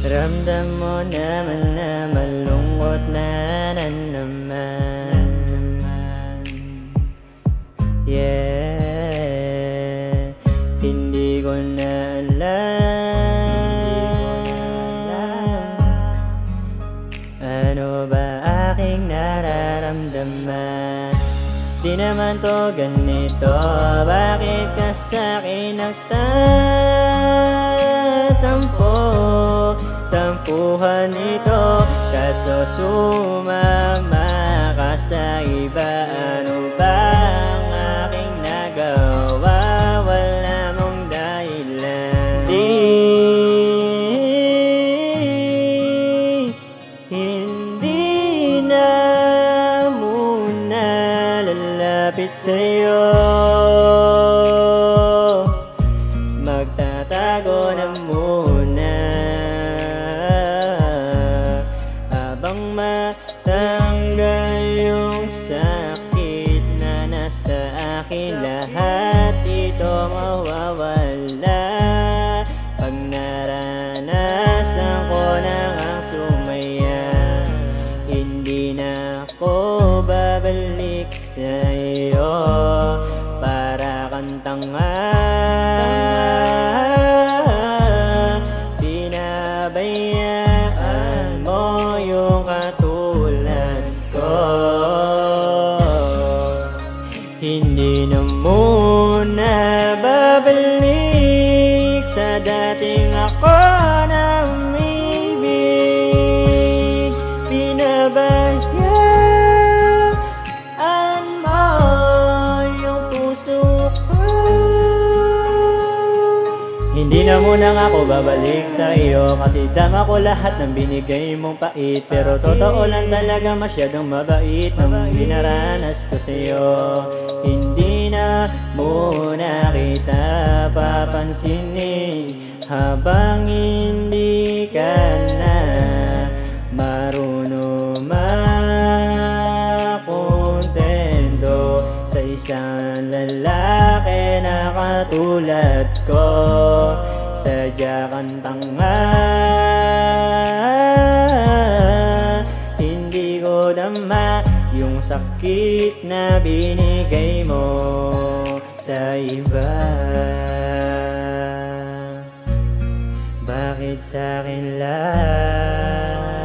Ramdam mo naman na malungkot na naman. Yeah, hindi ko na alam ano ba aking nararamdaman. Di naman to ganito, bakit ka sa'kin nagtatampo? Tampuhan ito, kaso sumama ka sa iba. Ano ba ang aking nagawa? Wala mong dahilan. Hindi na muna lalapit sa'yo, magtatago na muna habang matanggal yung sakit na nasa akin. Lahat ito mawawala pag naranasan ko na ang sumaya. Hindi na ako babalik sa'yo para kang tanga. Pinabayaan mo yung katulad ko. Hindi na muna babalik sa dating ako na umibig. Pinabayaan mo yung puso ko. Hindi na muna nga ako babalik sa iyo, kasi dama ko lahat ng binigay mong pait. Pero totoo lang talaga masyadong mabait nang dinaranas ko sa iyo. Hindi na muna kita papansinin habang hindi ka na marunong makontento sa isang lalaki na katulad ko. Sadya kang tanga, hindi ko dama yung sakit na binigay mo sa iba. Bakit sa'kin lang